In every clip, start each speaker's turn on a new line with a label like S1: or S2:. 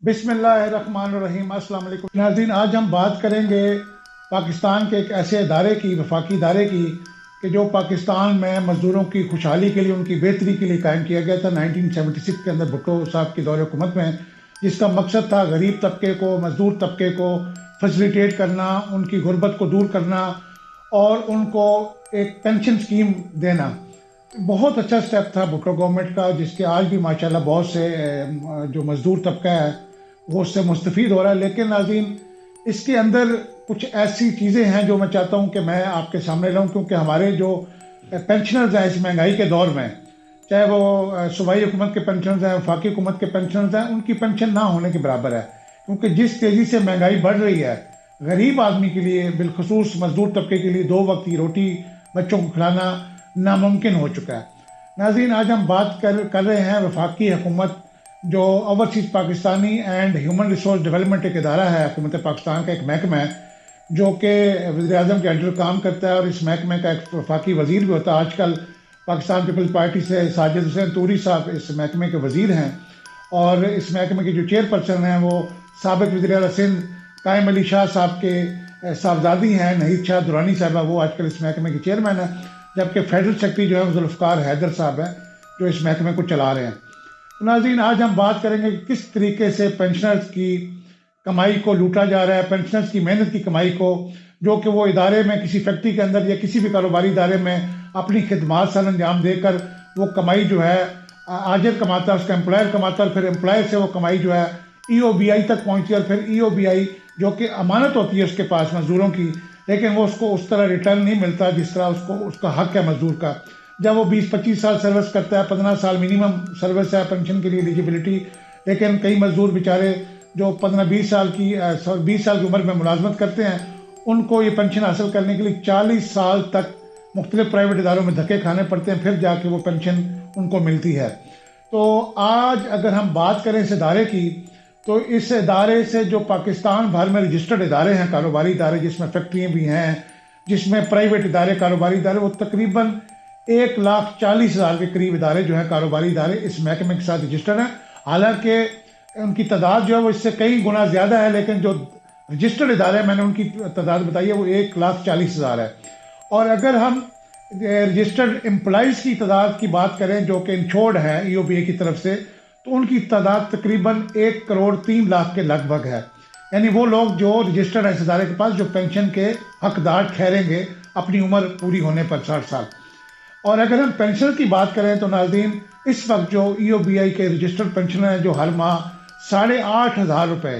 S1: بسم اللہ الرحمن الرحیم۔ السلام علیکم ناظرین، آج ہم بات کریں گے پاکستان کے ایک ایسے ادارے کی، وفاقی ادارے کی، کہ جو پاکستان میں مزدوروں کی خوشحالی کے لیے، ان کی بہتری کے لیے قائم کیا گیا تھا 1976 کے اندر بھٹو صاحب کی دور حکومت میں، جس کا مقصد تھا غریب طبقے کو، مزدور طبقے کو فیسیلیٹیٹ کرنا، ان کی غربت کو دور کرنا اور ان کو ایک پینشن سکیم دینا۔ بہت اچھا سٹیپ تھا بھٹو گورنمنٹ کا، جس کے آج بھی ماشاءاللہ بہت سے جو مزدور طبقہ ہے وہ اس سے مستفید ہو رہا ہے۔ لیکن ناظرین، اس کے اندر کچھ ایسی چیزیں ہیں جو میں چاہتا ہوں کہ میں آپ کے سامنے لاؤں، کیونکہ ہمارے جو پینشنرز ہیں اس مہنگائی کے دور میں، چاہے وہ صوبائی حکومت کے پینشنرز ہیں، وفاقی حکومت کے پینشنرز ہیں، ان کی پینشن نہ ہونے کے برابر ہے، کیونکہ جس تیزی سے مہنگائی بڑھ رہی ہے، غریب آدمی کے لیے، بالخصوص مزدور طبقے کے لیے 2 وقت کی روٹی بچوں کو کھلانا ناممکن ہو چکا ہے۔ ناظرین، آج ہم بات کر رہے ہیں وفاقی حکومت، جو overseas Pakistani and human resource development ایک ادارہ ہے، حکومت پاکستان کا ایک محکمہ ہے جو کہ وزیر اعظم کے انڈر کام کرتا ہے، اور اس محکمے کا ایک وفاقی وزیر بھی ہوتا ہے۔ آج کل پاکستان پیپلز پارٹی سے ساجد حسین توری صاحب اس محکمے کے وزیر ہیں، اور اس محکمے کے جو چیئر پرسن ہیں وہ سابق وزیر اعلیٰ سندھ قائم علی شاہ صاحب کے صاحبزادی ہیں، نہید شاہ درانی صاحبہ، وہ آج کل اس محکمے کے چیئرمین ہیں، جبکہ فیڈرل سیکرٹری جو ہے ذوالفقار حیدر صاحب ہیں جو اس محکمے کو چلا رہے ہیں۔ ناظرین، آج ہم بات کریں گے کہ کس طریقے سے پینشنرز کی کمائی کو لوٹا جا رہا ہے، پینشنرز کی محنت کی کمائی کو، جو کہ وہ ادارے میں کسی فیکٹری کے اندر یا کسی بھی کاروباری ادارے میں اپنی خدمات سر انجام دے کر وہ کمائی جو ہے آجر کماتا ہے، اس کا امپلائر کماتا ہے، اور پھر امپلائر سے وہ کمائی جو ہے EOBI تک پہنچتی ہے، اور پھر EOBI جو کہ امانت ہوتی ہے اس کے پاس مزدوروں کی، لیکن وہ اس کو اس طرح ریٹرن نہیں ملتا جس طرح اس کا حق ہے مزدور کا۔ جب وہ 20-25 سال سروس کرتا ہے، 15 سال منیمم سروس ہے پینشن کے لیے ایلیجیبلٹی، لیکن کئی مزدور بیچارے جو 15-20 سال کی 20 سال کی عمر میں ملازمت کرتے ہیں، ان کو یہ پینشن حاصل کرنے کے لیے 40 سال تک مختلف پرائیویٹ اداروں میں دھکے کھانے پڑتے ہیں، پھر جا کے وہ پینشن ان کو ملتی ہے۔ تو آج اگر ہم بات کریں اس ادارے کی، تو اس ادارے سے جو پاکستان بھر میں رجسٹرڈ ادارے ہیں، کاروباری ادارے جس میں فیکٹریاں بھی ہیں، جس میں پرائیویٹ ادارے، کاروباری ادارے، وہ تقریباً 1,40,000 کے قریب ادارے جو ہیں، کاروباری ادارے اس محکمے کے ساتھ رجسٹرڈ ہیں۔ حالانکہ ان کی تعداد جو ہے وہ اس سے کئی گنا زیادہ ہے، لیکن جو رجسٹرڈ ادارے ہیں، میں نے ان کی تعداد بتائی ہے، وہ 1,40,000 ہے۔ اور اگر ہم رجسٹرڈ امپلائیز کی تعداد کی بات کریں جو کہ انشورڈ ہے EOBA کی طرف سے، تو ان کی تعداد تقریباً 1,03,00,000 کے لگ بھگ ہے۔ یعنی وہ لوگ جو رجسٹرڈ ہیں اس ادارے کے پاس، جو پینشن کے حقدار ٹھہریں گے اپنی عمر پوری ہونے پر 60 سال۔ اور اگر ہم پینشن کی بات کریں تو ناظرین، اس وقت جو EOBI کے رجسٹرڈ پینشنر ہیں، جو ہر ماہ 8,500 روپے،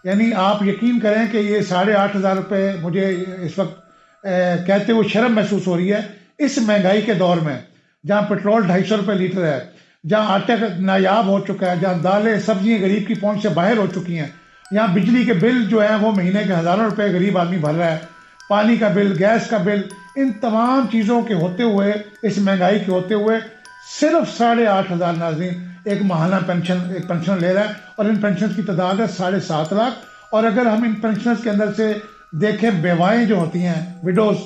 S1: یعنی آپ یقین کریں کہ یہ 8,500 روپے مجھے اس وقت کہتے ہوئے شرم محسوس ہو رہی ہے، اس مہنگائی کے دور میں، جہاں پیٹرول 250 روپے لیٹر ہے، جہاں آٹا نایاب ہو چکا ہے، جہاں دالیں سبزیاں غریب کی پہنچ سے باہر ہو چکی ہیں، یہاں بجلی کے بل جو ہیں وہ مہینے کے ہزاروں روپے غریب آدمی بھر رہا ہے، پانی کا بل، گیس کا بل، ان تمام چیزوں کے ہوتے ہوئے، اس مہنگائی کے ہوتے ہوئے، صرف 8,500 ناظرین ایک ماہانہ پینشن لے رہا ہے، اور ان پینشنز کی تعداد ہے 7.5 لاکھ۔ اور اگر ہم ان پینشنز کے اندر سے دیکھیں بیوائیں جو ہوتی ہیں، وڈوز،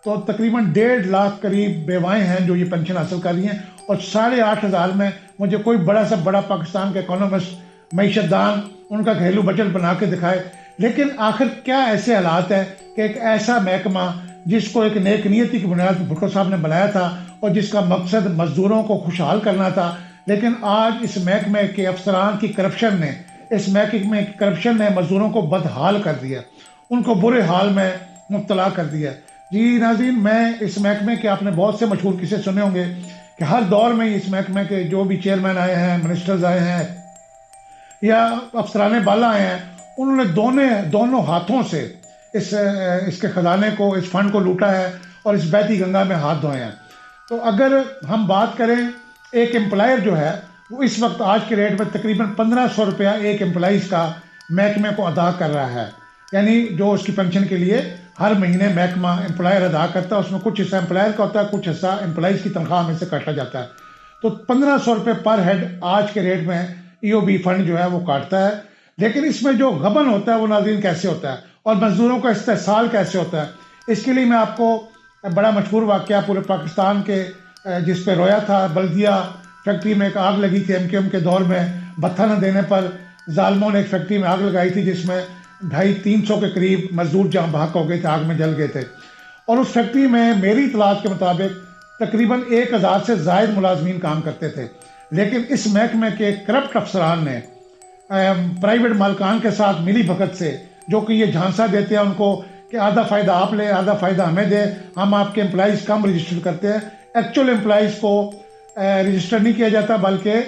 S1: تو تقریباً 1.5 لاکھ قریب بیوائیں ہیں جو یہ پینشن حاصل کر رہی ہیں، اور 8,500 میں مجھے کوئی بڑا سا بڑا پاکستان کا اکانومسٹ، معیشت دان ان کا گھریلو بجٹ بنا کے دکھائے۔ لیکن آخر کیا ایسے حالات ہیں کہ ایک ایسا محکمہ جس کو ایک نیک نیتی کی بنیاد پر بھٹو صاحب نے بنایا تھا، اور جس کا مقصد مزدوروں کو خوشحال کرنا تھا، لیکن آج اس محکمے کے افسران کی کرپشن نے، اس محکمے کی کرپشن نے مزدوروں کو بدحال کر دیا، ان کو برے حال میں مبتلا کر دیا۔ جی ناظرین، میں اس محکمے کے، آپ نے بہت سے مشہور قصے سنے ہوں گے کہ ہر دور میں اس محکمے کے جو بھی چیئرمین آئے ہیں، منسٹرز آئے ہیں یا افسران بالا آئے ہیں، انہوں نے دونوں ہاتھوں سے اس کے خزانے کو، اس فنڈ کو لوٹا ہے، اور اس بہتی گنگا میں ہاتھ دھوئے ہیں۔ تو اگر ہم بات کریں، ایک امپلائر جو ہے وہ اس وقت آج کے ریٹ میں تقریباً 1,500 روپیہ ایک امپلائیز کا محکمے کو ادا کر رہا ہے، یعنی جو اس کی پینشن کے لیے ہر مہینے محکمہ امپلائر ادا کرتا ہے، اس میں کچھ حصہ امپلائر کا ہوتا ہے، کچھ حصہ امپلائیز کی تنخواہ میں سے کاٹا جاتا ہے۔ تو 1,500 روپے پر ہیڈ آج کے ریٹ میں EOB فنڈ جو ہے وہ کاٹتا ہے۔ لیکن اس میں جو غبن ہوتا ہے وہ ناظرین کیسے ہوتا ہے، اور مزدوروں کا استحصال کیسے ہوتا ہے، اس کے لیے میں آپ کو بڑا مشہور واقعہ پورے پاکستان کے، جس پہ رویا تھا، بلدیہ فیکٹری میں ایک آگ لگی تھی MKM کے دور میں، بھتہ نہ دینے پر ظالموں نے ایک فیکٹری میں آگ لگائی تھی جس میں 250-300 کے قریب مزدور جہاں بحق ہو گئے تھے، آگ میں جل گئے تھے. اور اس فیکٹری میں میری اطلاعات کے مطابق تقریباً 1000 سے زائد ملازمین کام کرتے تھے. لیکن اس محکمے کے کرپٹ افسران نے پرائیویٹ مالکان کے ساتھ ملی بھگت سے، جو کہ یہ جھانسا دیتے ہیں ان کو کہ آدھا فائدہ آپ لیں آدھا فائدہ ہمیں دیں، ہم آپ کے امپلائیز کم رجسٹر کرتے ہیں. ایکچوئل امپلائیز کو رجسٹر نہیں کیا جاتا، بلکہ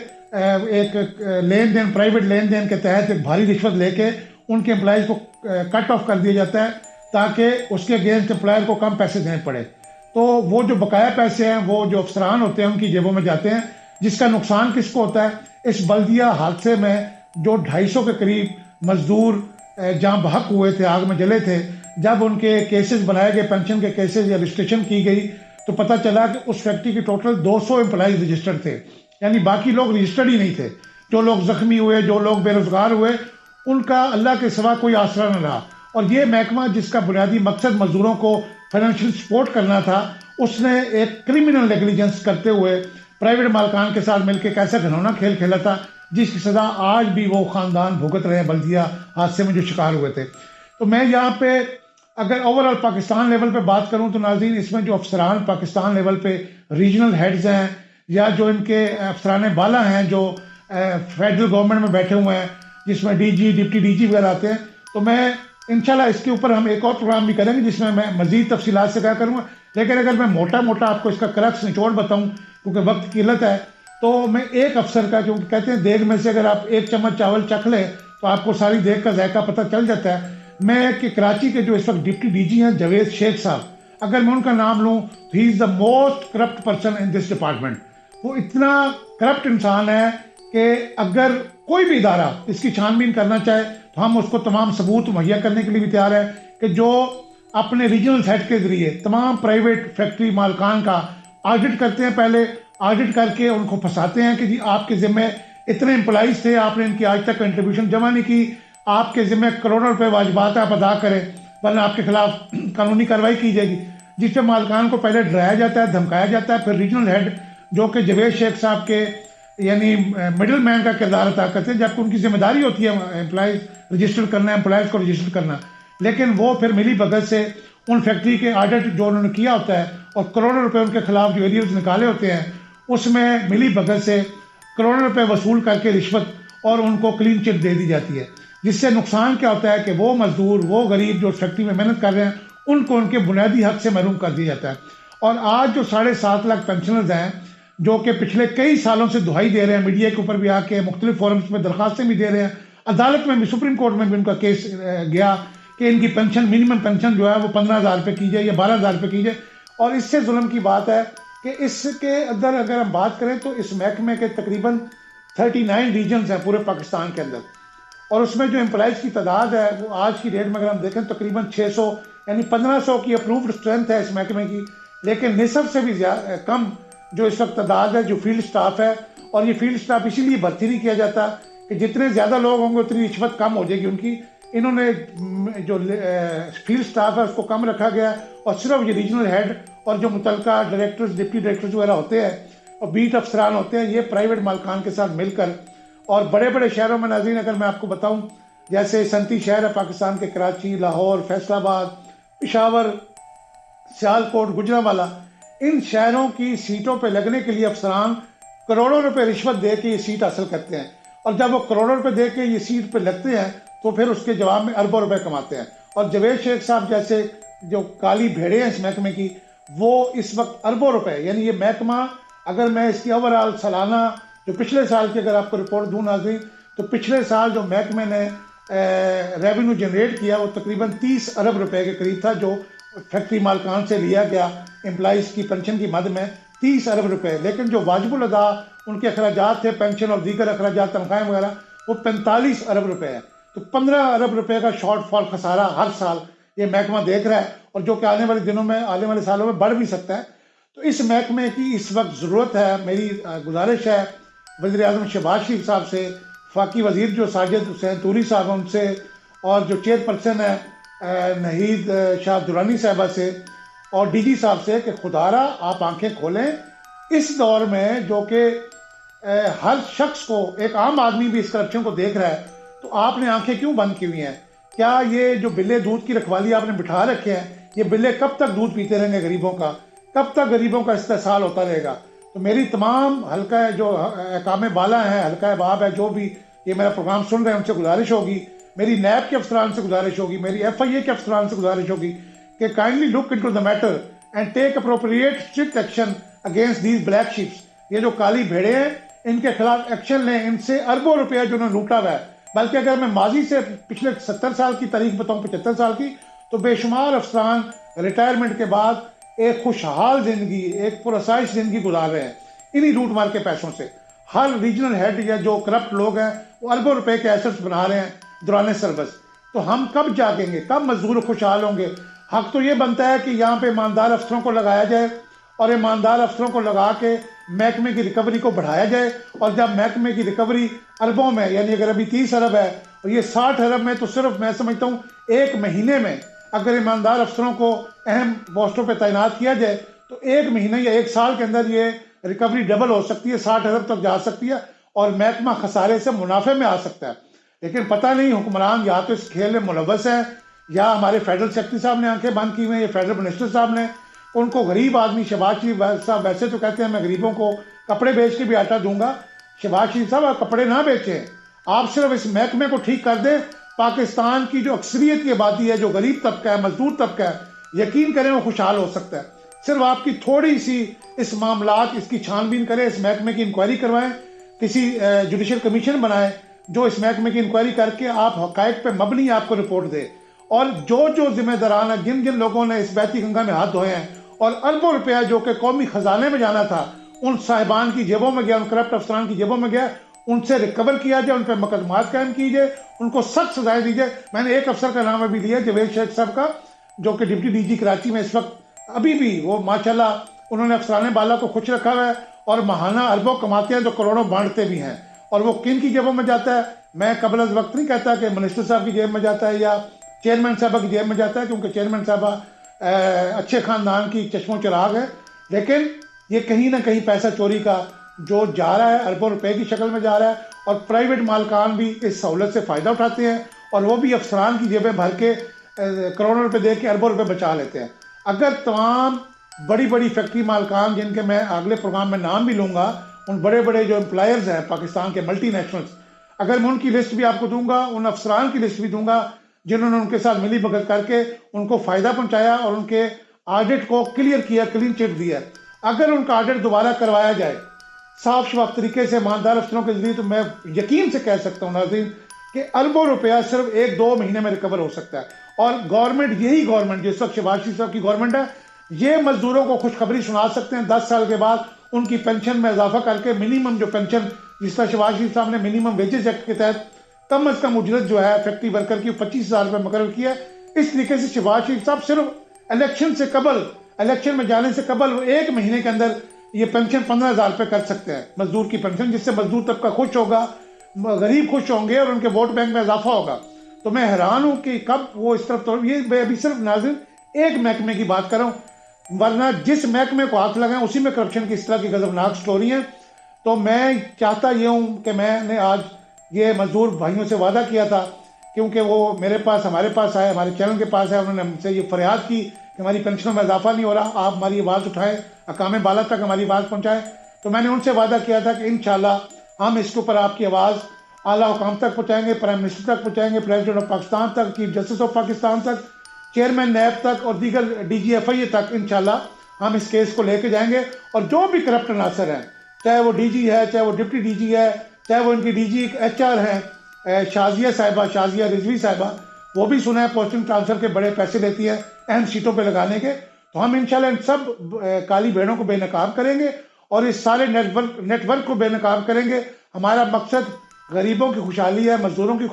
S1: ایک لین دین، پرائیویٹ لین دین کے تحت ایک بھاری رشوت لے کے ان کے امپلائیز کو کٹ آف کر دیا جاتا ہے تاکہ اس کے اگینسٹ امپلائر کو کم پیسے دینے پڑے. تو وہ جو بقایا پیسے ہیں وہ جو افسران ہوتے ہیں ان کی جیبوں میں جاتے ہیں، جس کا نقصان کس کو ہوتا ہے؟ اس بلدیہ حادثے میں جو 250 کے قریب مزدور جہاں بحق ہوئے تھے، آگ میں جلے تھے، جب ان کے کیسز بنائے گئے، پینشن کے کیسز یا رجسٹریشن کی گئی، تو پتہ چلا کہ اس فیکٹری کی ٹوٹل 200 امپلائیز رجسٹرڈ تھے. یعنی باقی لوگ رجسٹرڈ ہی نہیں تھے. جو لوگ زخمی ہوئے، جو لوگ بے روزگار ہوئے، ان کا اللہ کے سوا کوئی آسرا نہ رہا. اور یہ محکمہ جس کا بنیادی مقصد مزدوروں کو فائنینشیل سپورٹ کرنا تھا، اس نے ایک کرمنل نیگلیجنس کرتے ہوئے پرائیویٹ مالکان کے ساتھ مل کے ایک ایسا گھنونا کھیل کھیلا تھا جس کی سزا آج بھی وہ خاندان بھگت رہے ہیں بلدیہ حادثے میں جو شکار ہوئے تھے. تو میں یہاں پہ اگر اوورآل پاکستان لیول پہ بات کروں تو ناظرین، اس میں جو افسران پاکستان لیول پہ ریجنل ہیڈز ہیں یا جو ان کے افسران بالا ہیں جو فیڈرل گورنمنٹ میں بیٹھے ہوئے ہیں، جس میں D G, deputy D G وغیرہ آتے ہیں، تو میں انشاءاللہ اس کے اوپر ہم ایک اور پروگرام بھی کریں گے جس میں مزید تفصیلات سے کیا کروں گا. لیکن اگر میں موٹا آپ کو اس کا کرکس نچوڑ بتاؤں کیونکہ وقت کی قلت ہے، تو میں ایک افسر کا، کیونکہ کہتے ہیں دیگ میں سے اگر آپ ایک چمچ چاول چکھ لیں تو آپ کو ساری دیگ کا ذائقہ پتہ چل جاتا ہے. میں کہ کراچی کے جو اس وقت ڈپٹی ڈی جی ہیں جاوید شیخ صاحب، اگر میں ان کا نام لوں تو he is the most corrupt person in this department. وہ اتنا کرپٹ انسان ہے کہ اگر کوئی بھی ادارہ اس کی چھان بین کرنا چاہے تو ہم اس کو تمام ثبوت مہیا کرنے کے لیے بھی تیار ہیں کہ جو اپنے ریجنل ہیڈ کے ذریعے تمام پرائیویٹ فیکٹری مالکان کا آڈٹ کرتے ہیں، پہلے آڈٹ کر کے ان کو پھنساتے ہیں کہ جی آپ کے ذمہ اتنے امپلائیز تھے، آپ نے ان کی آج تک کنٹریبیوشن جمع نہیں کی، آپ کے ذمہ کروڑوں روپے واجبات آپ ادا کریں ورنہ آپ کے خلاف قانونی کارروائی کی جائے گی. جس سے مالکان کو پہلے ڈرایا جاتا ہے، دھمکایا جاتا ہے، پھر ریجنل ہیڈ جو کہ جاوید شیخ صاحب کے یعنی مڈل مین کا کردار ادا کرتے ہیں، جبکہ ان کی ذمہ داری ہوتی ہے امپلائیز رجسٹر کرنا، امپلائیز کو رجسٹر کرنا. لیکن وہ پھر ملی بھگت سے ان فیکٹری کے آڈٹ جو انہوں نے کیا ہوتا ہے اور کروڑوں روپے ان کے خلاف جو ایریوز نکالے ہوتے ہیں، اس میں ملی بھگت سے کروڑوں روپے وصول کر کے رشوت اور ان کو کلین چٹ دے دی جاتی ہے. جس سے نقصان کیا ہوتا ہے کہ وہ مزدور، وہ غریب جو فیکٹری میں محنت کر رہے ہیں، ان کو ان کے بنیادی حق سے محروم کر دیا جاتا ہے. اور آج جو 7.5 لاکھ پینشنرز ہیں جو کہ پچھلے کئی سالوں سے دہائی دے رہے ہیں، میڈیا کے اوپر بھی آ کے مختلف فورمز میں درخواستیں بھی دے رہے ہیں، عدالت میں بھی، سپریم کورٹ میں بھی ان کا کیس گیا کہ ان کی پینشن، منیمم پینشن جو ہے وہ 15,000 روپے کی جائے یا 12,000 روپے کی جائے. اور اس سے ظلم کی بات ہے کہ اس کے اندر اگر ہم بات کریں تو اس محکمے کے تقریباً 39 ریجنز ہیں پورے پاکستان کے اندر، اور اس میں جو امپلائیز کی تعداد ہے وہ آج کی ڈیٹ میں اگر ہم دیکھیں تقریباً 600 یعنی 1500 کی اپرووڈ اسٹرینتھ ہے اس محکمے کی. لیکن نصف سے بھی کم جو اس وقت تعداد ہے جو فیلڈ سٹاف ہے. اور یہ فیلڈ سٹاف اسی لیے بھرتی نہیں کیا جاتا کہ جتنے زیادہ لوگ ہوں گے اتنی رشوت کم ہو جائے گی ان کی. انہوں نے جو فیلڈ سٹاف ہے اس کو کم رکھا گیا اور صرف یہ ریجنل ہیڈ اور جو متعلقہ ڈائریکٹرز، ڈپٹی ڈائریکٹرز وغیرہ ہوتے ہیں اور بیٹ افسران ہوتے ہیں، یہ پرائیویٹ مالکان کے ساتھ مل کر، اور بڑے بڑے شہروں میں ناظرین اگر میں آپ کو بتاؤں جیسے صنعتی شہر ہے پاکستان کے، کراچی، لاہور، فیصل آباد، پشاور، سیالکوٹ، گجرانوالہ، ان شہروں کی سیٹوں پہ لگنے کے لیے افسران کروڑوں روپے رشوت دے کے یہ سیٹ حاصل کرتے ہیں. اور جب وہ کروڑوں روپے دے کے یہ سیٹ پہ لگتے ہیں تو پھر اس کے جواب میں اربوں روپے کماتے ہیں. اور جاوید شیخ صاحب جیسے جو کالی بھیڑے ہیں اس محکمے کی، وہ اس وقت اربوں روپے، یعنی یہ محکمہ اگر میں اس کی اوورآل سالانہ جو پچھلے سال کی اگر آپ کو رپورٹ دوں ناظرین، تو پچھلے سال جو محکمے نے ریونیو جنریٹ کیا وہ تقریباً 30 ارب روپے کے قریب تھا، جو فیکٹری مالکان سے لیا گیا امپلائیز کی پینشن کی مد میں 30 ارب روپے. لیکن جو واجب الادا ان کے اخراجات تھے، پینشن اور دیگر اخراجات، تنخواہیں وغیرہ، وہ 45 ارب روپے ہے. تو 15 ارب روپے کا شارٹ فال، خسارہ ہر سال یہ محکمہ دیکھ رہا ہے، اور جو کہ آنے والے دنوں میں، آنے والے سالوں میں بڑھ بھی سکتا ہے. تو اس محکمے کی اس وقت ضرورت ہے. میری گزارش ہے وزیر اعظم شہباز شریف صاحب سے، وفاقی وزیر جو ساجد حسین طوری صاحب ان سے، اور جو چیئر پرسن ہے نہید شاہ درانی صاحبہ سے، اور ڈی جی صاحب سے کہ خدارہ آپ آنکھیں کھولیں. اس دور میں جو کہ ہر شخص کو، ایک عام آدمی بھی اس کرپشن کو دیکھ رہا ہے، تو آپ نے آنکھیں کیوں بند کی ہوئی ہیں؟ کیا یہ جو بلے دودھ کی رکھوالی آپ نے بٹھا رکھے ہیں، یہ بلے کب تک دودھ پیتے رہیں گے غریبوں کا؟ کب تک غریبوں کا استحصال ہوتا رہے گا؟ تو میری تمام حلقہ جو حکام بالا ہیں، حلقہ باب ہے، جو بھی یہ میرا پروگرام سن رہے ہیں، ان سے گزارش ہوگی، میری نیب کے افسران سے گزارش ہوگی، میری ایف آئی اے کے افسران سے گزارش ہوگی کہ kindly look into the matter and take appropriate strict action against these black sheeps. یہ جو کالی بھیڑے ہیں ان کے خلاف ایکشن لیں، ان سے اربوں روپیہ جو انہوں نے لوٹا ہوا ہے. بلکہ اگر میں ماضی سے پچھلے 70 سال کی تاریخ بتاؤں، 75 سال کی، تو بے شمار افسران ریٹائرمنٹ کے بعد ایک خوشحال زندگی، ایک پراسائش زندگی گزار رہے ہیں انہی لوٹ مار کے پیسوں سے. ہر ریجنل ہیڈ یا جو کرپٹ لوگ ہیں وہ اربوں روپے کے ایسٹس بنا رہے ہیں دوران سروس. تو ہم کب جاگیں گے؟ کب مزدور خوشحال ہوں گے؟ حق تو یہ بنتا ہے کہ یہاں پہ ایماندار افسروں کو لگایا جائے اور ایماندار افسروں کو لگا کے محکمے کی ریکوری کو بڑھایا جائے. اور جب محکمے کی ریکوری اربوں میں، یعنی اگر ابھی 30 ارب ہے اور یہ 60 ارب میں، تو صرف میں سمجھتا ہوں ایک مہینے میں اگر ایماندار افسروں کو اہم پوسٹوں پہ تعینات کیا جائے تو ایک مہینے یا ایک سال کے اندر یہ ریکوری ڈبل ہو سکتی ہے، 60 ارب تک جا سکتی ہے اور محکمہ خسارے سے منافع میں آ سکتا ہے. لیکن پتہ نہیں حکمران یا تو اس کھیل میں ملوث ہیں یا ہمارے فیڈرل سیکرٹری صاحب نے آنکھیں بند کی ہوئی ہیں، یا فیڈرل منسٹر صاحب نے. ان کو غریب آدمی شہباز شریف صاحب ویسے تو کہتے ہیں میں غریبوں کو کپڑے بیچ کے بھی آٹا دوں گا. شہباز شریف صاحب آپ کپڑے نہ بیچیں، آپ صرف اس محکمے کو ٹھیک کر دیں. پاکستان کی جو اکثریت کی آبادی ہے، جو غریب طبقہ ہے، مزدور طبقہ ہے، یقین کریں وہ خوشحال ہو سکتا ہے. صرف آپ کی تھوڑی سی اس معاملات، اس کی چھان بین کریں، اس محکمے کی انکوائری کروائیں، کسی جوڈیشل کمیشن بنائیں جو اس محکمے کی انکوائری کر کے آپ حقائق پہ مبنی آپ کو رپورٹ دے. اور جو ذمہ داران ہیں، جن جن لوگوں نے اس بیتی گنگا میں ہاتھ دھوئے ہیں اور اربوں روپیہ جو کہ قومی خزانے میں جانا تھا ان صاحبان کی جیبوں میں گیا، ان کرپٹ افسران کی جیبوں میں گیا، ان سے ریکور کیا جائے، ان پہ مقدمات قائم کیجئے، ان کو سخت سزائیں دیجئے. میں نے ایک افسر کا نام ابھی لیا، جاوید شیخ صاحب کا، جو کہ ڈپٹی ڈی جی کراچی میں اس وقت ابھی بھی وہ ماشاءاللہ انہوں نے افسران بالا کو خوش رکھا ہوا ہے اور ماہانہ اربوں کماتے ہیں، جو کروڑوں بانٹتے بھی ہیں. اور وہ کن کی جیبوں میں جاتا ہے؟ میں قبل از وقت نہیں کہتا کہ منسٹر صاحب کی جیب میں جاتا ہے یا چیئرمین صاحبہ کی جیب میں جاتا ہے، کیونکہ چیئرمین صاحبہ اچھے خاندان کی چشم و چراغ ہے. لیکن یہ کہیں نہ کہیں پیسہ چوری کا جو جا رہا ہے اربوں روپے کی شکل میں جا رہا ہے، اور پرائیویٹ مالکان بھی اس سہولت سے فائدہ اٹھاتے ہیں اور وہ بھی افسران کی جیبیں بھر کے کروڑوں روپے دے کے اربوں روپے بچا لیتے ہیں. اگر تمام بڑی بڑی فیکٹری مالکان، جن کے میں اگلے پروگرام میں نام بھی لوں گا، ان بڑے بڑے جو امپلائرز ہیں پاکستان کے ملٹی نیشنلز، اگر میں ان کی لسٹ بھی آپ کو دوں گا، ان افسران کی لسٹ بھی دوں گا جنہوں نے ان کے ساتھ ملی بھگت کر کے ان کو فائدہ پہنچایا اور ان کے آڈٹ کو کلیئر کیا، کلین چٹ دیا، اگر ان کا آڈٹ دوبارہ کروایا جائے صاف شفاف طریقے سے ایماندار افسروں کے ذریعے، تو میں یقین سے کہہ سکتا ہوں ناظرین کہ اربوں روپیہ صرف 1-2 مہینے میں ریکور ہو سکتا ہے. اور گورنمنٹ، یہی گورنمنٹ جو اس وقت شہباز شریف صاحب کی گورنمنٹ ہے، یہ مزدوروں کو خوشخبری سنا سکتے ہیں 10 سال کے بعد ان کی پینشن میں اضافہ کر کے منیمم جو پینشن، جس طرح شہباز شریف صاحب نے منیمم ویجز ایکٹ کے تحت کم از کم اجرت جو ہے فیکٹری ورکر کی 25,000 روپے مقرر کیا ہے، اس طریقے سے شہباز شریف صاحب صرف الیکشن سے قبل، الیکشن میں جانے سے قبل 1 مہینے کے اندر یہ پینشن 15,000 روپے کر سکتے ہیں، مزدور کی پینشن، جس سے مزدور طبقہ خوش ہوگا، غریب خوش ہوں گے اور ان کے ووٹ بینک میں اضافہ ہوگا. تو میں حیران ہوں کہ کب وہ اس طرف، تو یہ میں ابھی صرف ناظرین ایک محکمے کی بات کر رہا ہوں، ورنہ جس محکمے کو ہاتھ لگائیں اسی میں کرپشن کی اس طرح کی غضبناک سٹوری ہیں. تو میں چاہتا یہ ہوں کہ میں نے آج یہ مزدور بھائیوں سے وعدہ کیا تھا، کیونکہ وہ میرے پاس، ہمارے پاس آئے، ہمارے چینل کے پاس ہے، انہوں نے ہم سے یہ فریاد کی کہ ہماری پینشنوں میں اضافہ نہیں ہو رہا، آپ ہماری آواز اٹھائیں، حکام بالا تک ہماری آواز پہنچائیں. تو میں نے ان سے وعدہ کیا تھا کہ انشاءاللہ ہم اس کے اوپر آپ کی آواز اعلیٰ حکام تک پہنچائیں گے، پرائم منسٹر تک پہنچائیں گے، پریزیڈنٹ آف پاکستان تک، چیف جسٹس آف پاکستان تک، چیئرمین نیب تک اور دیگر ڈی جی ایف آئی اے تک. انشاءاللہ ہم اس کیس کو لے کے جائیں گے اور جو بھی کرپٹ عناصر ہیں، چاہے وہ ڈی جی ہے، چاہے وہ ڈپٹی ڈی جی ہے، چاہے وہ ان کی ڈی جی ایچ آر ہیں شازیہ صاحبہ، شازیہ رضوی صاحبہ، وہ بھی سنا ہے پوسٹنگ ٹرانسفر کے بڑے پیسے لیتی ہیں اہم سیٹوں پہ لگانے کے. تو ہم انشاءاللہ ان سب کالی بھیڑوں کو بے نقاب کریں گے اور اس سارے نیٹ ورک کو بے نقاب کریں گے. ہمارا مقصد غریبوں کی خوشحالی ہے، مزدوروں کی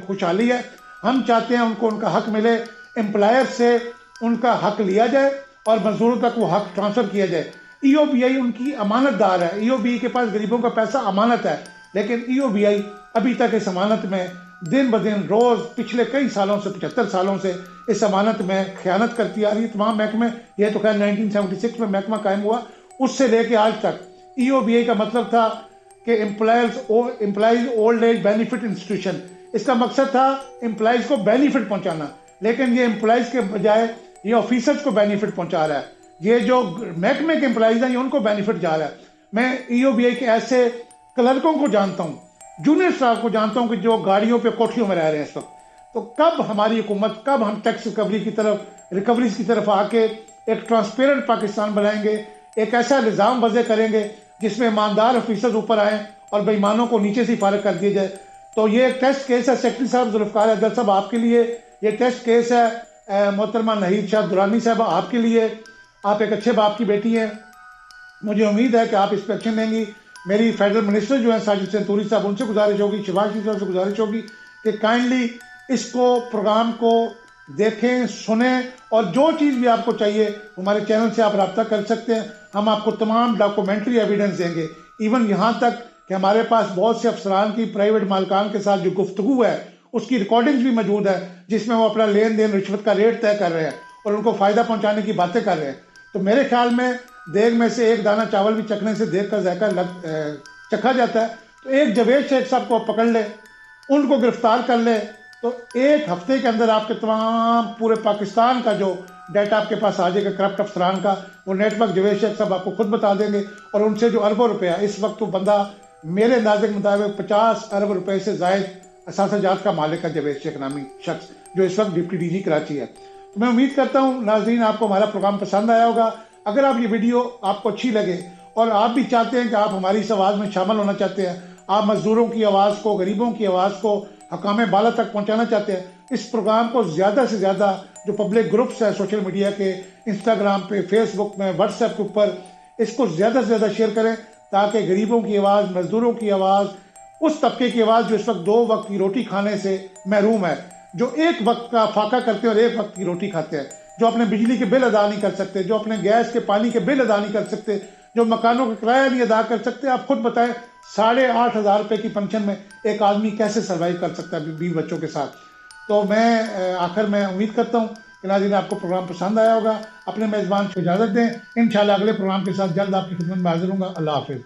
S1: خوشحالی ہے. ہم چاہتے ہیں ان کو ان کا حق ملے، امپلائر سے ان کا حق لیا جائے اور مزدوروں تک وہ حق ٹرانسفر کیا جائے. ای او بی آئی ان کی امانت دار ہے، ای او بی آئی کے پاس غریبوں کا پیسہ امانت ہے، لیکن ای او بی آئی ابھی تک اس امانت میں دن بدن روز پچھلے کئی سالوں سے، 75 سالوں سے اس امانت میں خیانت کرتی آ رہی ہے. تمام محکمے، یہ تو خیر 1976 میں محکمہ قائم ہوا، اس سے لے کے آج تک ای او بی آئی کا مطلب تھا کہ employees old age benefit institution, اس کا مقصد تھا امپلائیز کو بینیفٹ پہنچانا، لیکن یہ امپلائیز کے بجائے یہ آفیسرز کو بینیفٹ پہنچا رہا ہے، یہ جو محکمے کے امپلائیز ہیں یہ ان کو بینیفٹ جا رہا ہے۔ میں ای او بی آئی کے ایسے کلرکوں کو جانتا ہوں، جونیئر اسٹاف کو جانتا ہوں کہ جو گاڑیوں پہ کوٹھیوں میں رہ رہے ہیں اس وقت۔ تو کب ہماری حکومت، کب ہم ٹیکس ریکوریز کی طرف آ کے ایک ٹرانسپیرنٹ پاکستان بنائیں گے، ایک ایسا نظام وضع کریں گے جس میں ایماندار آفیسرز اوپر آئیں اور بے ایمانوں کو نیچے سے فارغ کر دیا جائے؟ تو یہ ایک ٹیسٹ کیس ہے سیکرٹری صاحب ذوالفقار احمد صاحب آپ کے لیے، یہ ٹیسٹ کیس ہے محترمہ نہید شاہ درانی صاحبہ آپ کے لیے۔ آپ ایک اچھے باپ کی بیٹی ہیں، مجھے امید ہے کہ آپ اس پہ ایکشن لیں گی۔ میری فیڈرل منسٹر جو ہیں ساجد سنتوری صاحب، ان سے گزارش ہوگی، شہباز شریف صاحب سے گزارش ہوگی کہ کائنڈلی اس پروگرام کو دیکھیں، سنیں، اور جو چیز بھی آپ کو چاہیے ہمارے چینل سے آپ رابطہ کر سکتے ہیں، ہم آپ کو تمام ڈاکومنٹری ایویڈنس دیں گے، ایون یہاں تک کہ ہمارے پاس بہت سے افسران کی پرائیویٹ مالکان کے ساتھ جو گفتگو ہے اس کی ریکارڈنگز بھی موجود ہے، جس میں وہ اپنا لین دین رشوت کا ریٹ طے کر رہے ہیں اور ان کو فائدہ پہنچانے کی باتیں کر رہے ہیں۔ تو میرے خیال میں دیگ میں سے ایک دانہ چاول بھی چکھنے سے دیگ کا ذائقہ چکھا جاتا ہے۔ تو ایک جاوید شیخ صاحب کو پکڑ لے، ان کو گرفتار کر لے، تو ایک ہفتے کے اندر آپ کے تمام پورے پاکستان کا جو ڈیٹا آپ کے پاس آ جائے گا کرپٹ افسران کا، وہ نیٹ ورک جاوید شیخ صاحب آپ کو خود بتا دیں گے، اور ان سے جو اربوں روپیہ اس وقت وہ بندہ میرے اندازے کے مطابق 50 ارب روپے سے زائد اثاثہ جات کا مالک ہے جاوید شیخ نامی شخص، جو اس وقت ڈپٹی ڈی جی کراچی ہے۔ تو میں امید کرتا ہوں ناظرین آپ کو ہمارا پروگرام پسند آیا ہوگا۔ اگر آپ یہ ویڈیو آپ کو اچھی لگے اور آپ بھی چاہتے ہیں کہ آپ ہماری اس آواز میں شامل ہونا چاہتے ہیں، آپ مزدوروں کی آواز کو، غریبوں کی آواز کو حکام بالا تک پہنچانا چاہتے ہیں، اس پروگرام کو زیادہ سے زیادہ جو پبلک گروپس ہیں سوشل میڈیا کے، انسٹاگرام پہ، فیس بک میں، واٹس ایپ کے اوپر، اس کو زیادہ سے زیادہ شیئر کریں تاکہ غریبوں کی آواز، مزدوروں کی آواز، اس طبقے کی آواز جو اس وقت 2 وقت کی روٹی کھانے سے محروم ہے، جو ایک وقت کا فاقہ کرتے ہیں اور ایک وقت کی روٹی کھاتے ہیں، جو اپنے بجلی کے بل ادا نہیں کر سکتے، جو اپنے گیس کے پانی کے بل ادا نہیں کر سکتے، جو مکانوں کا کرایہ نہیں ادا کر سکتے۔ آپ خود بتائیں 8,500 روپے کی پنشن میں ایک آدمی کیسے سروائیو کر سکتا ہے 20 بچوں کے ساتھ؟ تو میں آخر میں امید کرتا ہوں کہ ناظرین آپ کو پروگرام پسند آیا ہوگا۔ اپنے میزبان کو اجازت دیں، انشاءاللہ اگلے پروگرام کے ساتھ جلد آپ کی خدمت میں حاضر ہوں گا۔ اللہ حافظ۔